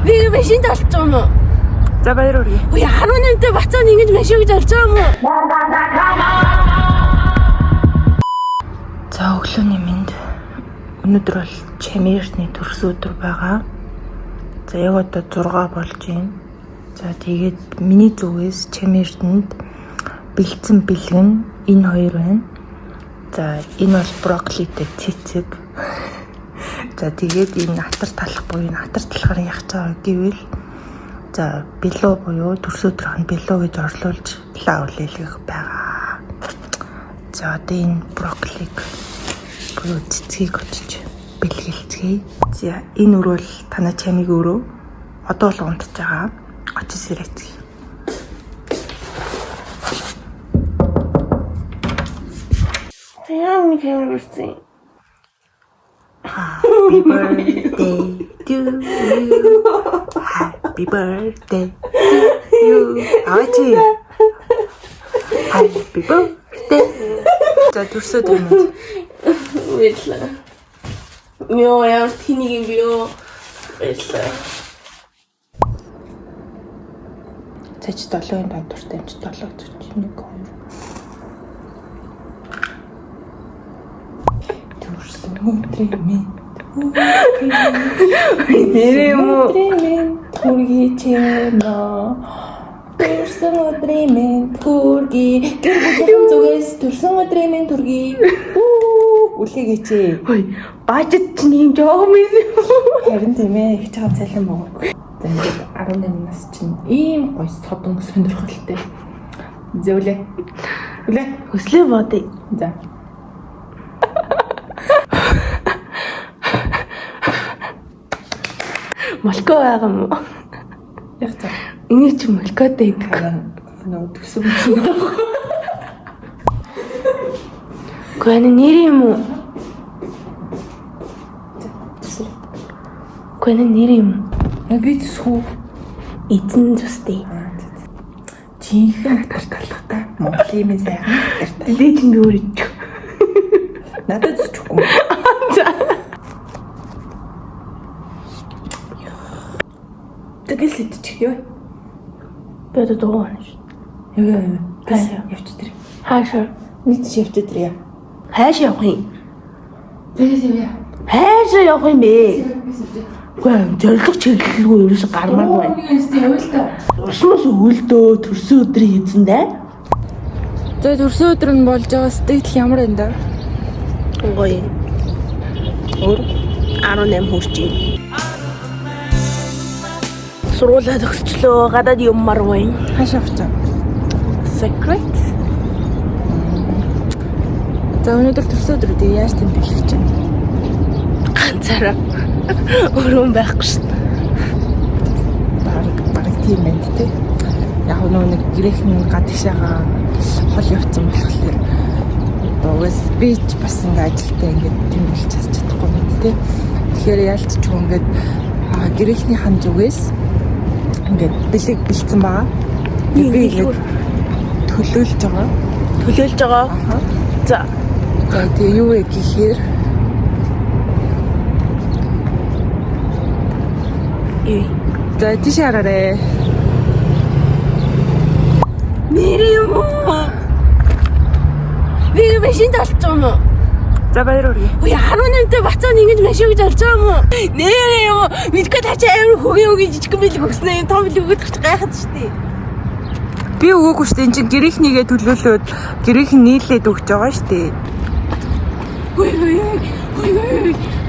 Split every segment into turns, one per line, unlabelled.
Би машин олж байгаа юм уу?
За баяр хүргэе.
Ой 18-д бацааны ингэж машин гэж олж байгаа юм уу?
За өглөөний минь. Өнөөдөр бол чамирны төрс өдөр байгаа. За яг одоо 6 болж байна. За тэгээд миний зүгээс чамиртанд бэлдсэн бэлгэн энэ хоёр байна. За энэ бол брокколитэй цэцэг. За тэгээд энэ атар талах буюу атар талахаар яах цаа гэвэл за бэлөө буюу төрс өдрийн бэлөө гэж орлуулж лав үлээлгэх байгаа. За одоо энэ брокколиг буюу цэцгийг очиж бэлгэлцгээе. За энэ өр бол танай чамиг өрөө одоо л унтж байгаа. Очиж сэрээцгээе.
Яа ми кэмэрсэн.
Happy birthday to you. Happy birthday to you. Аваач. Happy birthday. За төрсөд юм.
Баярлалаа. Мё яа тэнийг био. Баярлалаа.
Цач 7-ын дондортой амт 7 гэж 1 2. Төрсөн өдрийн минь.
Нэрээ юм уу?
Хүргий чэнэ. Төрсөн өдрийн минь хүргий. Гэрийн зүгээс төрсөн өдрийн минь хүргий. Үлээгээч.
Ой, бажет чинь юм жоох мэс.
Харин тийм ээ, их чагаа цайлан байгаа. За ингээд 18 нас чинь ийм гоё содон сонирхолтой. Зөөлөө. Үлээ.
Хөслөө бодъё.
За.
Молко байгаа юм уу?
Яг цаа.
Энийг чи молкотой идэх.
Нөө төсөн юм.
Гүн нэр юм уу? Гүн нэр юм.
Би зүсхүү.
Эзэн зүстэй.
Жинхэнэ атар талхтай. Монголын минь сайхан атартай.
Лээд нь өөр идэх.
Надад зүсчихгүй.
За.
Тэгэл идчих ёо.
Би одоо дугаана ш.
Ёо.
Хайшаа.
Явчих.
Хаашаа?
Нийт шивтэ тэр яа.
Хаашаа явах юм?
Тэгээс яа.
Хаашаа явах юм бэ? Гүн зориг чиглэлгүй ерөөс гармаагүй байна. Усмас өлдөө төрсөн өдрийн эзэндээ.
За төрсөн өдөр нь болж байгаа сэтгэл ямар байна да?
Гоё.
Өөр
18 хүрчээ. Сургуулаа төгсчлөө. Гадаад юммар байна.
хаашаа авчаа.
Secret.
За өнөөдөр төрсөн өдрүүдийг яаж тэмдэглэж чинь?
Ганцаараа. Өрөө байхгүй шин.
Бараг тийм байна тий. Яг нэг грекийн гадагшаага хол явцсан болохоор угаас би ч бас ингээ ажилтаа ингээд тэмдэглэж чадахгүй мэт тий. Тэгэхээр яалтчгүй ингээд грекийн хан зүгээс ингээд бэлэг бэлдсэн байгаа. Би ингээд төлөөлж байгаа.
Төлөөлж байгаа. За.
За тэгээ юу вэ гэхээр за тийш хараарэ.
Нэр юм уу? Би машин олж байгаа юм уу?
За баяр хүргэе.
Ой 18-д бацааны ингэж машин гэж олж байгаа юм уу? Нэр юм уу? Мэдгүй тачаа амар хөгийн жижиг бэлэг өгснөө юм том бэлэг өгөх гэж гайхаад штий.
Би өгөөгүй шүү дээ. Энд чинь грекнийгээ төлөөлөөд грекийн нийлээд өгч байгаа шүү дээ.
Ой.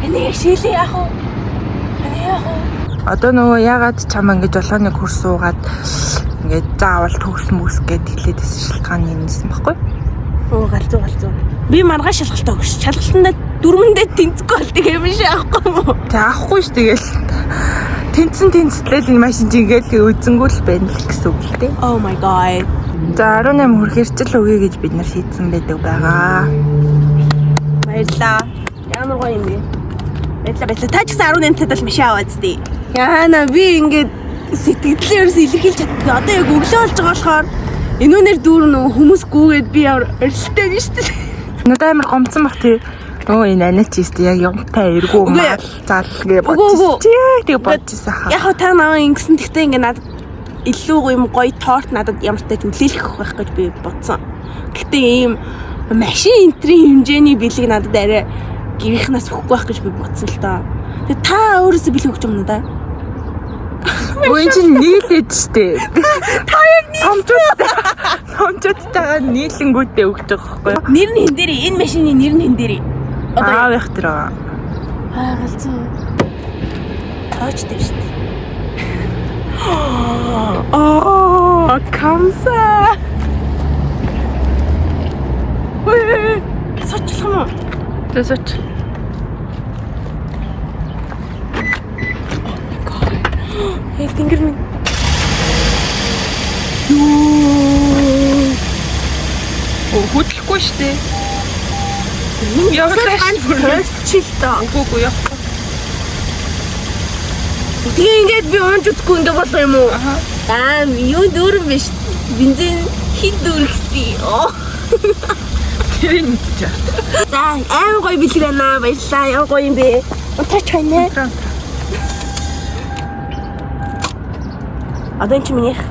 Энийг шилээ яах вэ? Энийг яах вэ?
Одоо нөгөө ягаад чам ингэж болгоныг хурс суугаад ингээд заавал төгс мөс гэд хэлээдсэн шалтгааны юмсэн баггүй.
Оо галзуу. Би маргааш шалгалтаа өгч. Шалгалтандаа дөрмөндөө тэнцэхгүй болтыг юм шиг аахгүй юу?
Тэг авахгүй ш тэгэл. Тэнцлээл энэ машин жингээл үзэнгүүл байна л гэсэн үг л дээ.
Oh my god.
За 18 хүрэхэр ч л өгье гэж бид нар шийдсэн байдаг байгаа.
Баярлаа. Ямар гоё юм бэ? Баярлаа. Та ч гэсэн 18-тад л машин аваад дээ. Яана би ингээд сэтгэлдээ ерөөс илэрхийлж чаддаг. Одоо яг өглөө болж байгаа болохоор энүүнэр дүүрэн хүмүүс гүүгээд би орилттэй биш үү?
Надад амар гомцсон баг тий. Оо энэ анаач тест яг юмтай эргүү мал залгээ бодчих. Тэгээ бодчихсан хаа.
Яг та наваа ингэсэн гэхдээ ингээ надад илүү юм гоё торт надад ямар ч тач үлээлгэх байх гэж би бодсон. Гэхдээ ийм машин энтрийн хэмжээний бэлэг надад арай гэрийнхнаас өгөхгүй байх гэж би бодсон л доо. Тэгээ та өөрөөсөө бэлэг өгч юм да.
Өө энэ чинь нийлээд штэ.
Та яг
Томчуудтайгаа нийлэнгүүтээ өгч байгаа байхгүй юу?
нэр нь хэн дээр энэ машины нэр нь хэн дээр?
Аав их тэр.
Галзуу. Таач дээр штэ. Оо, камса. Ой, сочлох юм уу?
Тэсэч.
Яг тэнгэр минь.
Оо хөдлөхгүй штэ.
Явлаа ганц чил та.
Үгүй яах.
Тэгээ ингээд би унж үзэхгүй ингээ болоо юм уу? Аа, юу дөрөв биш. Бензин хин дөрөхсөн.
Тэр мэдчихэ.
За, аим гоё бэлэг байна. Баярлалаа. Яа гоё юм бэ? Утаач хайна. Одоо энэ чи минийх.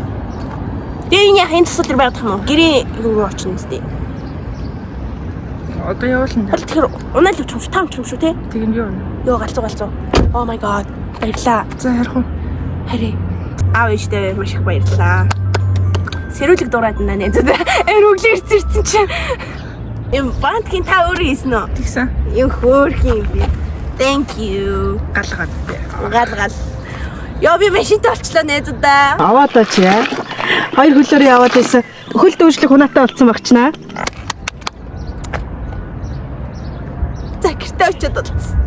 Тэгээ энэ яг энэ тасал дээр байдаг юм уу? Гэрээ рүү очно үстэй.
Одоо явуулна.
Тэгэхээр унаал өгч юм шүү, таамч юм шүү те.
Тэгин юу вэ?
Йоо галзуу. Oh my god. Баярлалаа.
За ярих уу?
Харин аав ээжтэй маш их баярлалаа. Сэрүүлэг дураад байна нэ. Өрөглөө ирсэн чинь. Эм бантгийн та өөрөө хийсэн үү?
Тэгсэн.
Юм хөөх юм би. Thank you.
Галгаад.
Гал. Яа би машинтай олчлоо найзуудаа.
Аваад оч яа. Хоёр хөлөөр яваад байсан. Хөл дүүжлэг хунаатай болцсон багчнаа.
За гэртээ очиод болцсон.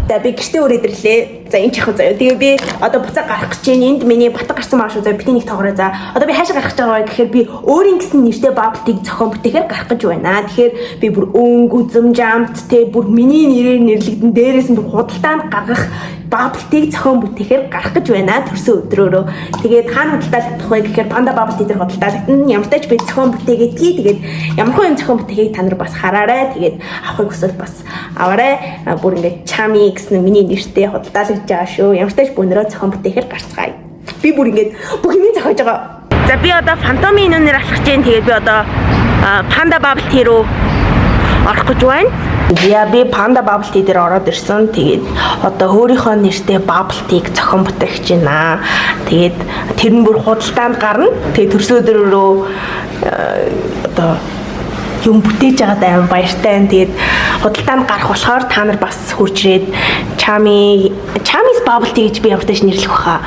За би гэртээ өрөөдөрлээ. За энэ чихөө заяа. Тэгээ би одоо буцаа гарах гэж байна. Энд миний батг гарсан маа шүү. За битний нэг тоогороо. За одоо би хаашаа гарах гэж байгаа вэ гэхээр би өөрийн гэсэн нэртэй бабалтыг зохион бүтээхээр гарах гэж байна. Тэгэхээр би бүр өнгө үзэм жамт те бүр миний нэрээр нэрлэгдэн дээрээс нь бүр худалдаанд гаргах бабалтыг зохион бүтээхээр гарах гэж байна. Төрсөн өдрөөрөө. Тэгээд хаана худалдаалагдах вэ гэхээр панда бабалт дээр худалдаалагдана. Ямар ч тач би зохион бүтээгээдгий. Тэгээд ямархуу юм зохион бүтээхийг та нар бас хараарай. Тэгээд авахыг хүсвэл бас аваарай. Бүр ингээд чами гэсэн миний нэртэй худалдаалагдж байгаа шүү. Ямар ч тач бөөнөрөө зохион бүтээхээр гарцгаая. Би бүр ингээд бүх юм зохиож байгаа. За би одоо фантомын нүнээр алхаж जैन. Тэгээд би одоо панда бабалт руу орох гэж байна. Я би панда бабалтий дээр ороод ирсэн. Тэгээд одоо өөрийнхөө нэртэй бабалтыг зохион бүтээх гэж байна. Тэгээд тэр нь бүр худалдаанд гарна. Тэгээд төрсөн өдрөөрөө одоо юм бүтээж байгаад аим баяртай байна. Тэгээд худалдаанд гарах болохоор та нар бас хурж ирээд Чамис бабалти гэж би ямар ч нэрлэх баха.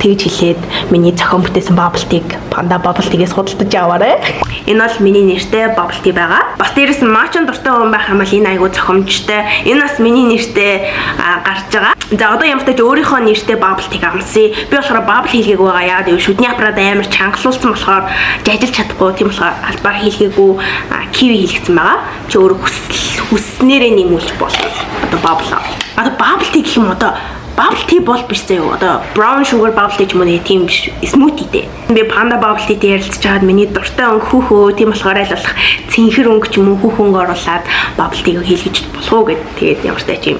Тэгж хэлээд миний зохион бүтээсэн бабалтыг панда бабалтигээс худалдаж аваарай. Энэ бол миний нэртэй бабалти байгаа. Бас дээрээс нь маачон дуртай хүн байх юм бол энэ айгуу зохиомжтой. Энэ бас миний нэртэй гарч байгаа. За одоо ямар ч өөрийнхөө нэртэй бабалтыг амлсан. Би болохоор бабл хийлгээг байгаа. Яагаад гэвэл шүдний аппарат амар чангалуулсан болохоор ажиллаж чадахгүй. Тийм болохоор албаар хийлгээгүй киви хийлгэсэн байгаа. Чи өөрөө хүснээрээ нэмүүлж болно. Одоо баблаа. Одоо bubble tea гэх юм одоо bubble tea бол биш заяа. Одоо brown sugar bubble tea ч юм уу тийм биш. Smoothie дээ. Би panda bubble tea ярилцж чаад миний дуртай өнгө хүүхөө тийм болохоор аль болох цэнхэр өнгө ч юм уу хүүхөнгө оруулаад bubble tea-г хийлгэж болох уу гэд тэгээд ямар ч тач юм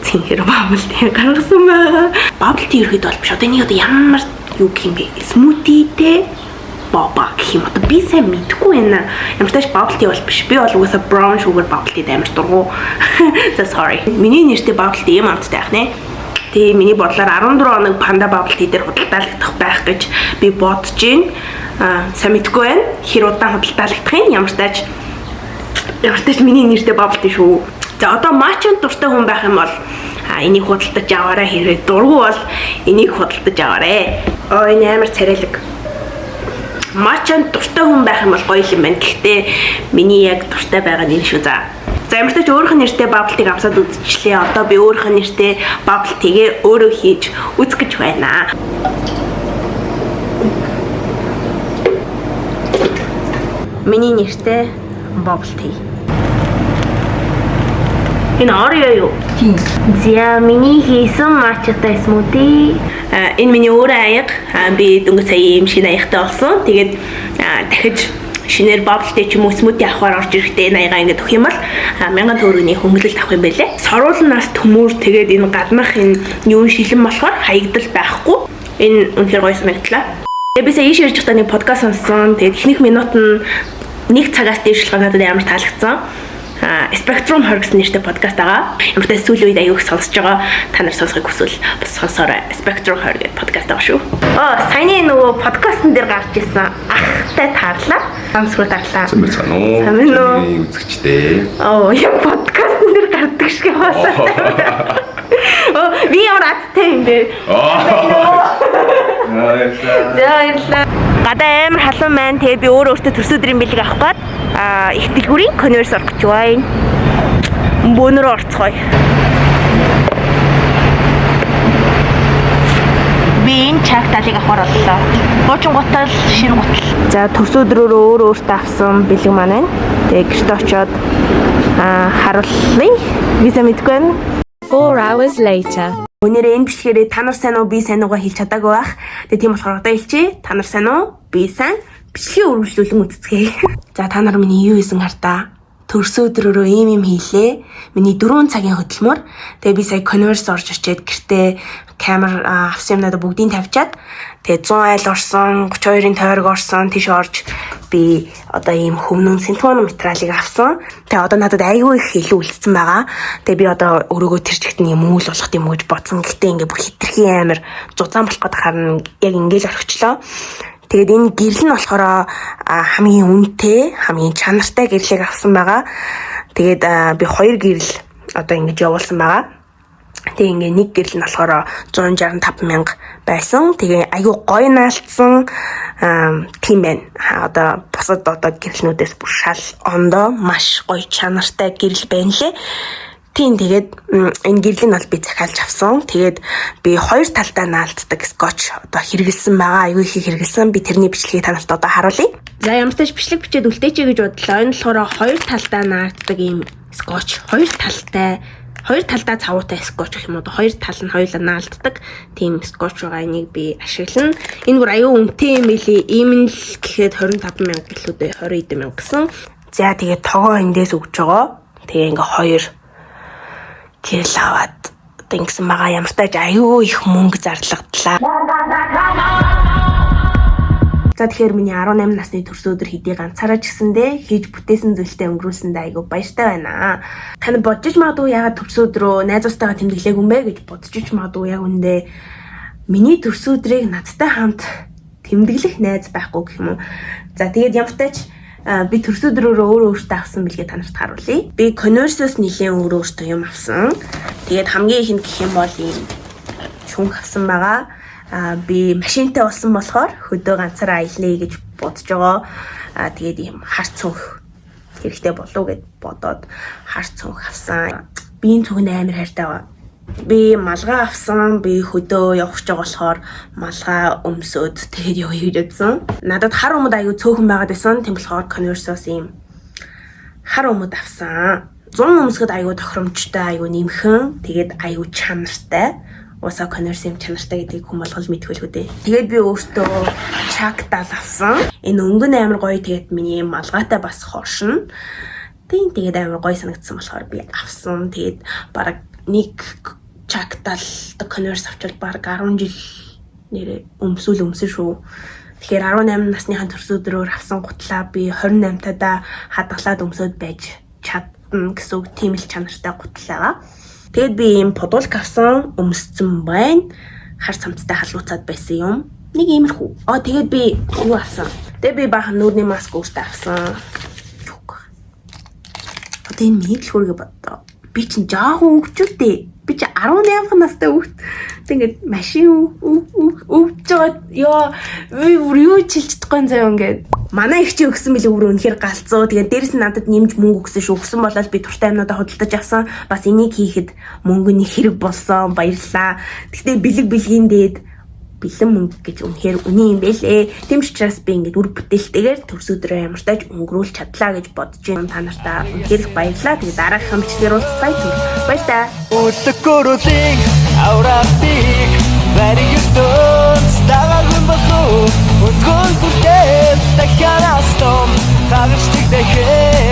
цэнхэр bubble tea гаргасан байгаа. Bubble tea ерөөд бол биш. Одоо энийг одоо ямар юу гэх юм бэ? Smoothie дээ. Баба гэх юм одоо би сайн мэдгүй байна. Ямар ч тач bubble tea бол биш. Би бол угаасаа brown sugar bubble tea амар дургу. За sorry. Миний нэртэй bubble tea юм амттай байх нэ. Тэгээ миний бодлоор 14 хоног панда bubble tea дээр худалдаалагдах байх гэж би бодож байна. Сайн мэдгүй байна. Хэр удаан худалдаалагдах юм ямар ч тач миний нэртэй bubble tea шүү. За одоо матчанд дуртай хүн байх юм бол энийг худалдаж аваарай. Хэрвээ дургу бол энийг худалдаж аваарай. Энэ амар царайлаг. Матчанд дуртай хүн байх юм бол гоё юм байна. Гэхдээ миний яг дуртай байгаа нь энэ шүү за. За ямар ч тач өөрийнх нь нэртэй бабалтыг авсаад үзчихлээ. Одоо би өөрийнх нь нэртэй бабалтыгээ өөрөө хийж үзэх гэж байна. Миний нэртэй бабалти. Энэ Oreo юу?
Тийм.
За миний хийсэн матчатай смути. Энэ миний өөрөө аяг. Би дөнгөж сая юм шиг аягтай болсон. Тэгээд дахиж шинээр баблтэй ч юм уу смути авахаар орж ирэхдээ энэ аяга ингээд өгөх юм бол 1000 төгрөгийн хөнгөлөлт авах юм байлээ. Соруулнаас төмөр тэгээд энэ гаднах энэ юун шилэн болохоор хаягдал байхгүй. Энэ үнэхээр гоё санагдлаа. Тэгээд би сая ийш ирж байхдаа нэг подкаст сонссон. Тэгээд ихнийх минут нь 1 цагаас дээш болох надад ямар таалагдсан. Spectrum Horror гэсэн нэртэй подкаст байгаа. Ямар ч сүүлийн үед аяг их сонсож байгаа. Та нар сонсохыг хүсвэл бас сонсоорой. Spectrum Horror гэдэг подкаст байгаа шүү. Саяны нөгөө подкастн дээр гарч ирсэн ахтай таарлаа. Самсруу таарлаа.
Сайн байна уу?
Сайн байна уу?
Үзэгчтэй.
Яа подкастн дээр гардаг шиг болоо. Би ямар аттай юм бэ? Яа. Гадаа амар халуун маань тэгээ би өөртөө төрс өдрийн бэлэг авах гээд их дэлгүүрийн конверс орох гэж байна. Бөөнөрөө орцгоё. Би энэ чак талыг авахар боллоо. Гочин гутал, ширэн гутал. За төрс өдрөөрөө өөртөө авсан бэлэг маань байна. Тэгээ гэрт очиод харуулъя. Виза мэдгүй байна.
4 hours later.
Өнөөдөр энэ бичлэгээрээ та нар сайн уу би сайн уугаа хэлж чадаагүй байх. Тэгээ тийм болохоор одоо хэлчихье. Та нар сайн уу? Би сайн. Бичлэгийн үргэлжлүүлэн үзцгээе. За та нар миний юу хийсэн хартаа? Төрс өдрөөрөө ийм хийлээ. Миний 4 цагийн хөдөлмөр. Тэгээ би сая конверс орж очиад гэртээ камер авсан юмнуудаа бүгдийг тавьчаад тэгээ 100 айл орсон, 32-ын тойрог орсон, тийш орж би одоо ийм хөвнөн синтон материалыг авсан. Тэгээ одоо надад айгүй их илүү үлдсэн байгаа. Тэгээ би одоо өрөөгөө тэр чигт нэг юм үйл болох юм гэж бодсон. Гэхдээ ингээ бүх хитрхи амир зузаан болох гээд харна яг ингээл орхичлоо. Тэгээд энэ гэрэл нь болохоор хамгийн үнэтэй, хамгийн чанартай гэрлийг авсан байгаа. Тэгээд би 2 гэрэл одоо ингэж явуулсан байгаа. Тэгээ ингээ нэг гэрэл нь болохоор 165,000 байсан. Тэгээ аюу гоё наалтсан тийм байна. Одоо бусад одоо гэрлнүүдээс бүр шал ондоо маш гоё чанартай гэрэл байна лээ. Тийм тэгээд энэ гэрлийг нь бол би захиалж авсан. Тэгээд би 2 талдаа наалтдаг скотч одоо хэрэгэлсэн байгаа. Аюу их хэрэгэлсэн. Би тэрний бичлэгийг та нарт одоо харуулъя. За ямар ч тач бичлэг бичээд үлдээч гэж бодлоо. Энэ болохоор 2 талдаа наалтдаг ийм скотч. 2 талдаа цавуутай скотч гэх юм уу. 2 тал нь хоёулаа наалтдаг тийм скотч байгаа. Энийг би ашиглана. Энэ бүр аюу үнэтэй юм билий. Ийм л гэхэд 25,000 гэлүүдээ 20,000 гэсэн. За тэгээд тогоо эндээс өгж байгаа. Тэгээ ингээ 2 гэрэл аваад одоо ингэсэн байгаа. Ямар ч тач аюу их мөнгө зарлагдлаа. За тэгэхээр миний 18 насны төрс өдөр хэдий ганцаараа ч гэсэндээ хийж бүтээсэн зүйлтэй өнгөрүүлсэндээ айгүй баяртай байна. Тань бодож магадгүй яагаад төрс өдрөө найзуудтайгаа тэмдэглэег юм бэ гэж бодож магадгүй яг үндэ миний төрс өдрийг надтай хамт тэмдэглэх найз байхгүй гэх юм уу. За тэгээд ямар ч тач би төрс өдрөөрөө өөртөө авсан бэлгээ та нарт харуулъя. Би Converse-с нэлээд өөртөө юм авсан. Тэгээд хамгийн ихэнд гэх юм бол ийм цүнх авсан байгаа. Би машинтай болсон болохоор хөдөө ганцаараа аялнаа гэж бодож байгаа. Тэгээд ийм хар цүнх хэрэгтэй болов гэд бодоод хар цүнх авсан. Би энэ цүнх амар хайртай байгаа. Би малгай авсан. Би хөдөө явах гэж байгаа болохоор малгай өмсөд тэгээд явъя гэж бодсон. Надад хар өмд аягүй цөөхөн байгаад байсан. Тийм болохоор Converse-с ийм хар өмд авсан. 100 өмсгöd аягүй тохиромжтой, аягүй нэмхэн, тэгээд аягүй чанартай. Уусаа Converse юм чанартай гэдгийг хүн болгол мэдхүүлгүй дээ. Тэгээд би өөртөө чак дал авсан. Энэ өнгөн амар гоё, тэгээд миний малгайтай бас хоршин. Тэгээд амар гоё санагдсан болохоор би авсан. Тэгээд бараг нэг чак дал Converse авчвал бараг 10 жил нэрээ өмсөн шүү. Тэгэхээр 18 насныхаа төрс өдрөөр авсан гутлаа би 28 тада хадгалаад өмсөд байж чадна гэсэн үг. Тийм л чанартай гутлаа. Тэгээд би ийм подуулк авсан, өмссөн байна. Хар цамцтай халууцаад байсан юм. Нэг иймэрхүү. Тэгээд би юу авсан? Тэгээд би баахан нүүрний маск өөртөө авсан. Одоо энэ миний төлхөргөө боддоо. Би чинь жаахан өвчтэй. Би чи 18 настай өвт. Тэгээд машин өвч жоод ёо би юу чилж чадахгүй заяа ингээд. Манай их чи өгсөн мэлээ өөр үнэхээр галзуу. Тэгээд дээрэс нь надад нэмж мөнгө өгсөн шүү. Өгсөн болол би туртай юмнуудаа худалдаж авсан. Бас энийг хийхэд мөнгөний хэрэг болсон. Баярлаа. Гэхдээ бэлгийн дээд бэлэн мөнгө гэж үнэхээр үний юм бэлээ. Тийм ч учраас би ингээд үр бүтээлтэйгээр төрс өдрөө ямар ч тааж өнгөрүүлж чадлаа гэж бодож байна. Та нартаа үнэхээр их баярлалаа. Тэгээд дараагийн хамтчлаар уулзцгаая. Баярлалаа.
Уллаккорулин ауратик варигтон ставагун баху утгон күртэл дахиад астом хагашдаг дахэ